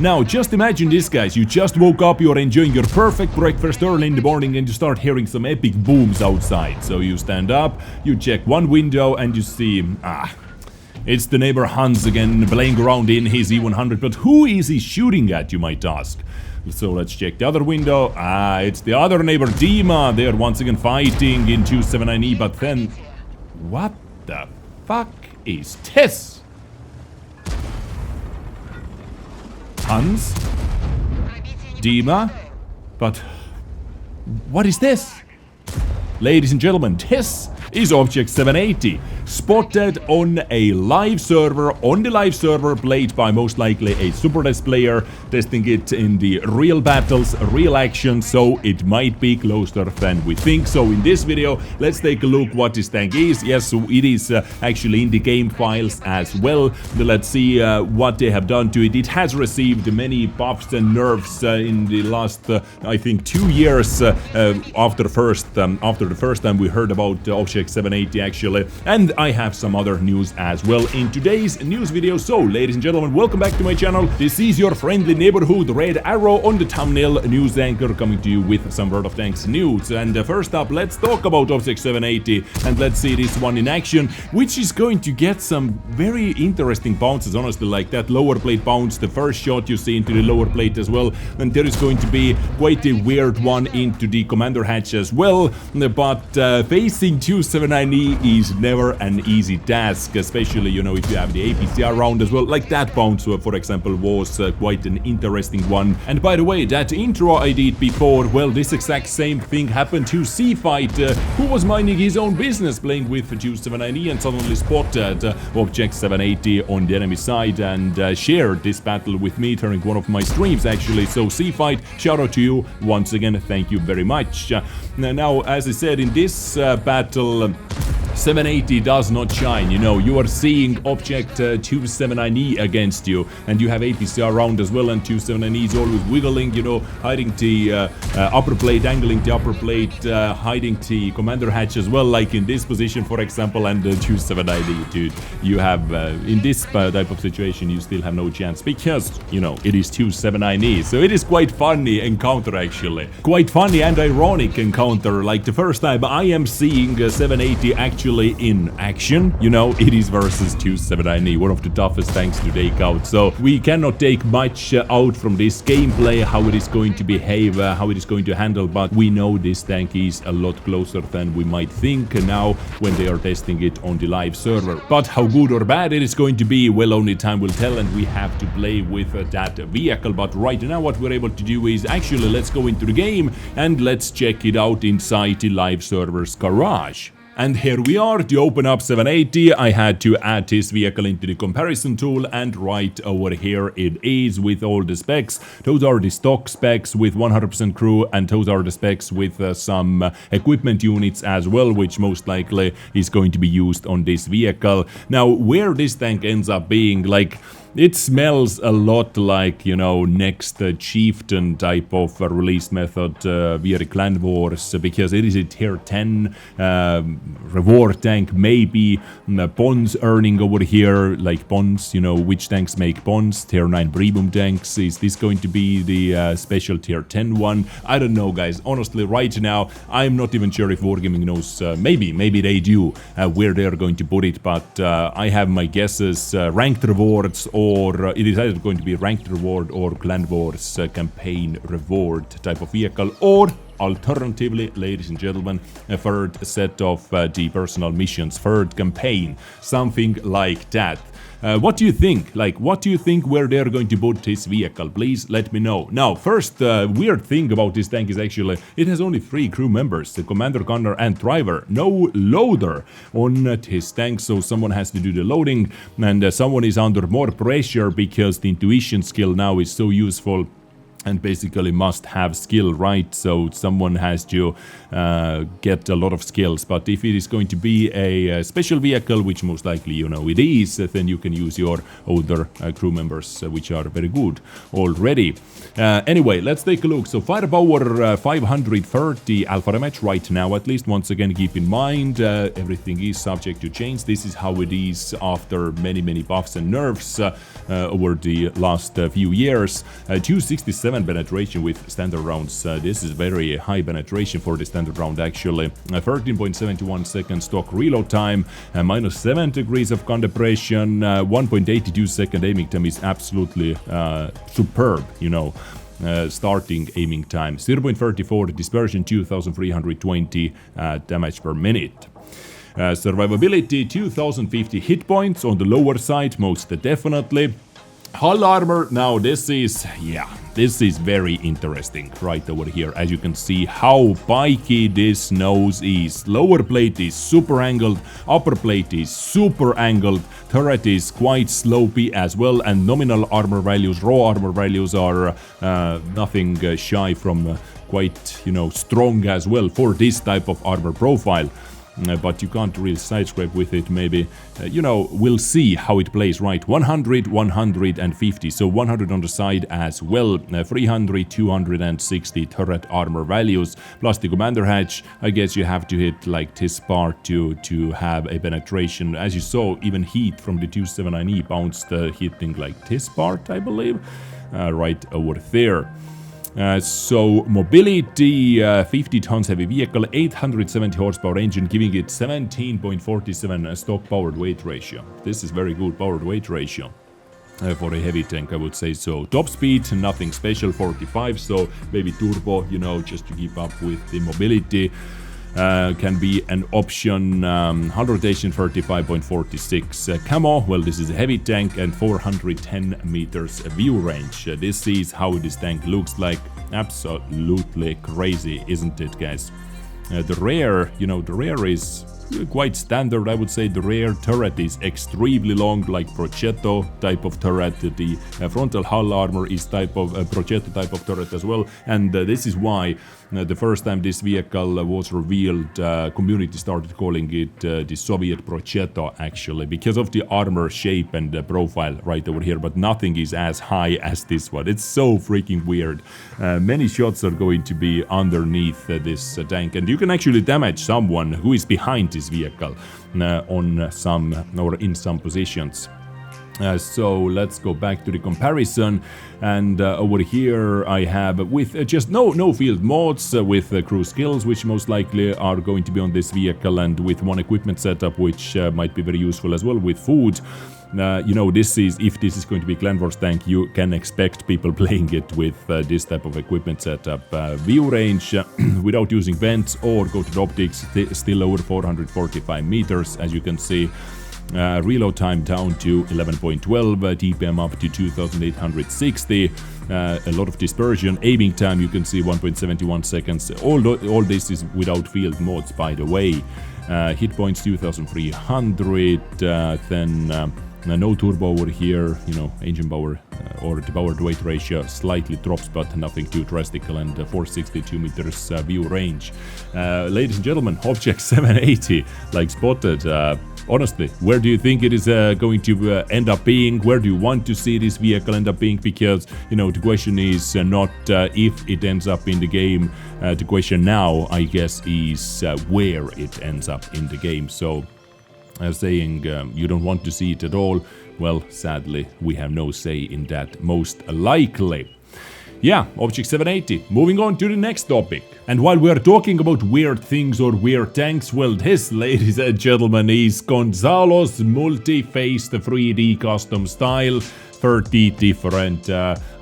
Now, just imagine this, guys. You just woke up, you're enjoying your perfect breakfast early in the morning, and you start hearing some epic booms outside. So you stand up, you check one window, and you see, it's the neighbor Hans again, playing around in his E100. But who is he shooting at, you might ask? So let's check the other window. It's the other neighbor, Dima. They're once again fighting in 279E, but then... What the fuck is this? Hans? Dima? But what is this? Ladies and gentlemen, this is Object 780, spotted on a live server, played by most likely a Super Des player, testing it in the real battles, real action, so it might be closer than we think. So in this video, let's take a look what this tank is. Yes, so it is actually in the game files as well. Let's see what they have done to it. It has received many buffs and nerfs in the last, I think, 2 years after the first time we heard about Object 780 actually, and I have some other news as well in today's news video. So ladies and gentlemen, welcome back to my channel. This is your friendly neighborhood red arrow on the thumbnail news anchor, coming to you with some World of Tanks news. And first up, let's talk about Object 780 and let's see this one in action, which is going to get some very interesting bounces, honestly, like that lower plate bounce, the first shot you see into the lower plate as well, and there is going to be quite a weird one into the commander hatch as well. But facing 279E is never an easy task, especially, you know, if you have the APCR round as well. Like that bounce, for example, was quite an interesting one. And by the way, that intro I did before, well, this exact same thing happened to C-Fight, who was minding his own business playing with 279E and suddenly spotted Object 780 on the enemy side and shared this battle with me during one of my streams actually. So C-Fight, shout out to you once again, thank you very much. Now, as I said, in this battle, 780 does not shine, you know, you are seeing Object 279E against you, and you have APCR round as well, and 279E is always wiggling, you know, hiding the upper plate, angling the upper plate, hiding the commander hatch as well, like in this position, for example, and 279E, dude, you have, in this type of situation, you still have no chance, because, you know, it is 279E, so it is quite funny encounter, actually. Quite funny and ironic encounter, like the first time I am seeing 780 actually in action, you know, it is versus 279E, one of the toughest tanks to take out. So we cannot take much out from this gameplay, how it is going to behave, how it is going to handle, but we know this tank is a lot closer than we might think now when they are testing it on the live server. But how good or bad it is going to be, well, only time will tell, and we have to play with that vehicle. But right now what we're able to do is actually let's go into the game and let's check it out inside the live server's garage. And here we are to open up 780. I had to add this vehicle into the comparison tool, and right over here it is with all the specs. Those are the stock specs with 100% crew, and those are the specs with some equipment units as well, which most likely is going to be used on this vehicle. Now, where this tank ends up being, like, it smells a lot like, you know, next Chieftain type of release method via the Clan Wars, because it is a tier 10 reward tank, maybe bonds earning over here, like bonds, you know, which tanks make bonds, tier 9 Premium tanks. Is this going to be the special tier 10 one? I don't know, guys, honestly, right now, I'm not even sure if Wargaming knows, maybe they do, where they're going to put it, but I have my guesses, ranked rewards, or it is either going to be ranked reward or Clan Wars campaign reward type of vehicle, or alternatively, ladies and gentlemen, a third set of the personal missions, third campaign, something like that. What do you think? Like, what do you think where they're going to put this vehicle? Please let me know. Now, first weird thing about this tank is actually it has only 3 crew members, the commander, gunner, and driver. No loader on this tank, so someone has to do the loading, and someone is under more pressure because the intuition skill now is so useful and basically must have skill, right? So someone has to get a lot of skills. But if it is going to be a special vehicle, which most likely you know it is, then you can use your older crew members, which are very good already. Anyway, let's take a look. So firepower 530 alpha damage right now, at least. Once again, keep in mind everything is subject to change. This is how it is after many buffs and nerfs over the last few years. 267 penetration with standard rounds. This is very high penetration for the standard round, actually. 13.71 second stock reload time, minus 7 degrees of gun depression, 1.82 second aiming time is absolutely superb, you know. Starting aiming time, 0.34 dispersion, 2320 damage per minute. Survivability 2050 hit points on the lower side, most definitely. Hull armor, now this is very interesting right over here. As you can see how pikey this nose is. Lower plate is super angled, upper plate is super angled, turret is quite slopey as well, and nominal armor values, raw armor values are nothing shy from quite, you know, strong as well for this type of armor profile. But you can't really side scrape with it, maybe. You know, we'll see how it plays, right? 100, 150, so 100 on the side as well. 300, 260 turret armor values, plus the commander hatch. I guess you have to hit like this part to have a penetration. As you saw, even heat from the 279E bounced hitting like this part, I believe, right over there. So mobility, 50 tons heavy vehicle, 870 horsepower engine, giving it 17.47 stock powered weight ratio. This is very good powered weight ratio. For a heavy tank, I would say so. Top speed, nothing special, 45, so maybe turbo, you know, just to keep up with the mobility. Can be an option. Hull rotation 35.46. Camo, well, this is a heavy tank, and 410 meters view range. This is how this tank looks like. Absolutely crazy, isn't it, guys? The rear, you know, the rear is quite standard, I would say. The rear turret is extremely long, like Prochetto type of turret. The frontal hull armor is type of Prochetto type of turret as well, and this is why the first time this vehicle was revealed, community started calling it the Soviet Prochetto, actually, because of the armor shape and profile right over here, but nothing is as high as this one. It's so freaking weird. Many shots are going to be underneath this tank, and you can actually damage someone who is behind this vehicle on some or in some positions. So let's go back to the comparison, and over here I have with just no field mods, with crew skills, which most likely are going to be on this vehicle, and with one equipment setup, which might be very useful as well, with food. You know, this is, if this is going to be Clan Wars tank, you can expect people playing it with this type of equipment setup. View range without using vents or go to the optics, still over 445 meters, as you can see. Reload time down to 11.12, TPM up to 2860, a lot of dispersion. Aiming time, you can see 1.71 seconds. All this is without field mods, by the way. Hit points 2300, then no turbo over here, you know, engine power or the powered weight ratio slightly drops, but nothing too drastic, and 462 meters view range. Ladies and gentlemen, Object 780, like spotted. Honestly, where do you think it is going to end up being? Where do you want to see this vehicle end up being? Because, you know, the question is not if it ends up in the game. The question now, I guess, is where it ends up in the game. So, saying you don't want to see it at all, well, sadly, we have no say in that, most likely. Yeah, Object 780. Moving on to the next topic. And while we are talking about weird things or weird tanks, well, this, ladies and gentlemen, is Gonsalo's multi-faced 3D custom style. 30 different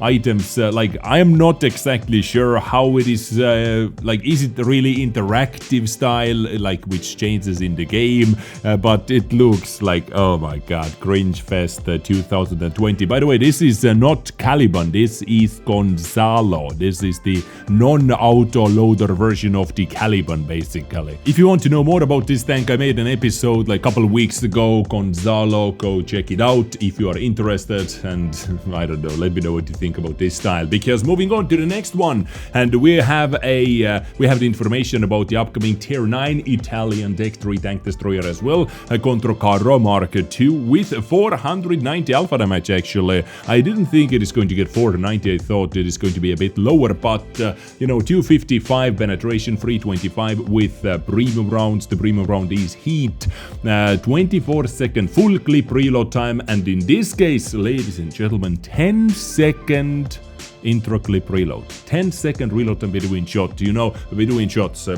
items. Like, I am not exactly sure how it is, like, is it really interactive style, like, which changes in the game, but it looks like, oh my god, Cringe Fest 2020. By the way, this is not Caliban, this is Gonsalo. This is the non-auto loader version of the Caliban, basically. If you want to know more about this tank, I made an episode like a couple of weeks ago, Gonsalo, go check it out if you are interested. and I don't know, let me know what you think about this style, because moving on to the next one, and we have the information about the upcoming Tier 9 Italian Deck 3 tank destroyer as well, a Controcarro Mark II with 490 alpha damage. Actually, I didn't think it is going to get 490, I thought it is going to be a bit lower, but 255 penetration, 325 with premium rounds. The premium round is heat, 24-second full clip reload time, and in this case, ladies and gentlemen, 10-second intro clip reload. 10-second reload time between shots. Between shots.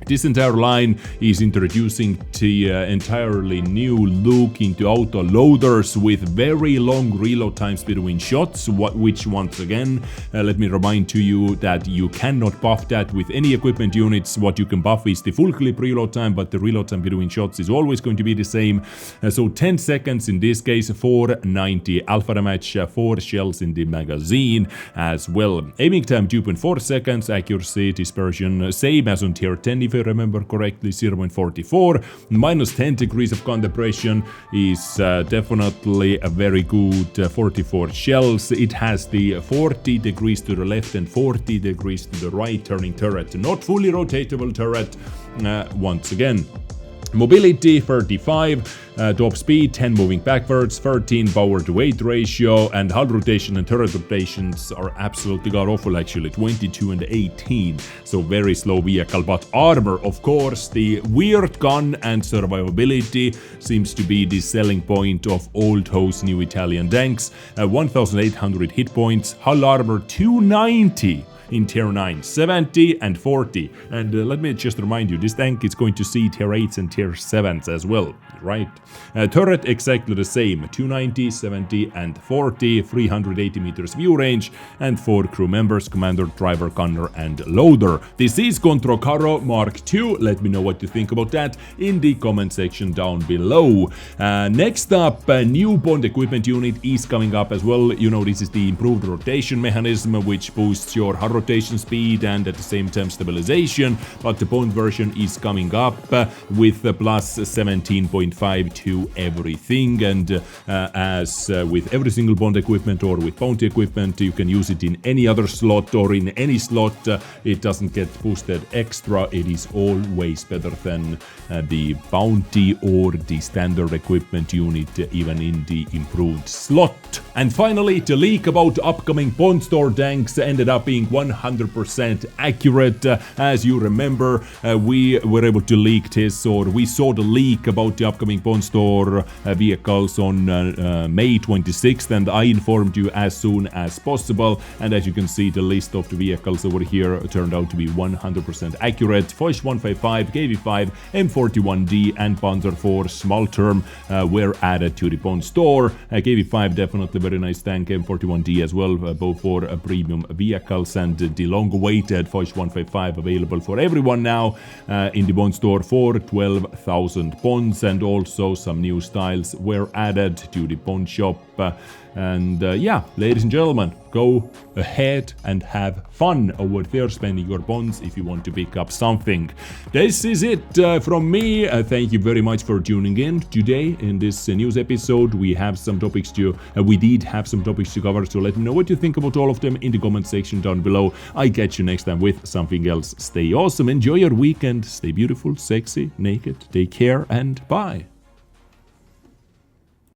This entire line is introducing the entirely new look into auto loaders with very long reload times between shots, which once again, let me remind to you that you cannot buff that with any equipment units. What you can buff is the full clip reload time, but the reload time between shots is always going to be the same. So 10 seconds in this case, 490 alpha damage, 4 shells in the magazine as well. Aiming time 2.4 seconds, accuracy, dispersion, same as on tier 10 if I remember correctly, 0.44. Minus 10 degrees of compression is definitely a very good 44 shells. It has the 40 degrees to the left and 40 degrees to the right turning turret. Not fully rotatable turret once again. Mobility 35, top speed 10 moving backwards, 13 power to weight ratio, and hull rotation and turret rotations are absolutely god-awful actually, 22 and 18, so very slow vehicle. But armor, of course, the weird gun and survivability seems to be the selling point of all those new Italian tanks. 1800 hit points, hull armor 290 in tier 9, 70 and 40. And let me just remind you, this tank is going to see tier 8s and tier 7s as well, right? Turret exactly the same, 290, 70 and 40, 380 meters view range, and 4 crew members, commander, driver, gunner and loader. This is Controcarro Mark II. Let me know what you think about that in the comment section down below. Next up, a new bond equipment unit is coming up as well. This is the improved rotation mechanism, which boosts your hull rotation speed and at the same time stabilization, but the bond version is coming up with plus 17.5 to everything, and as with every single bond equipment or with bounty equipment, you can use it in any other slot or in any slot. It doesn't get boosted extra. It is always better than the bounty or the standard equipment unit, even in the improved slot. And finally, the leak about upcoming bond store tanks ended up being 100% accurate. As you remember, we were able to leak this, or we saw the leak about the upcoming bond store vehicles on May 26th, and I informed you as soon as possible. And as you can see, the list of the vehicles over here turned out to be 100% accurate. Foch 155, KV5, M41D and Panzer IV small term were added to the bond store. KV5 definitely very nice tank, M41D as well, both for premium vehicles, and the long-awaited Foch 155 available for everyone now in the bond store for 12,000 bonds, and also some new styles were added to the bond shop. And yeah, ladies and gentlemen, go ahead and have fun over there spending your bonds if you want to pick up something. This is it from me. Thank you very much for tuning in today in this news episode. We have some topics to we did have some topics to cover, so let me know what you think about all of them in the comment section down below. I catch you next time with something else. Stay awesome, enjoy your weekend, stay beautiful, sexy, naked, take care, and bye.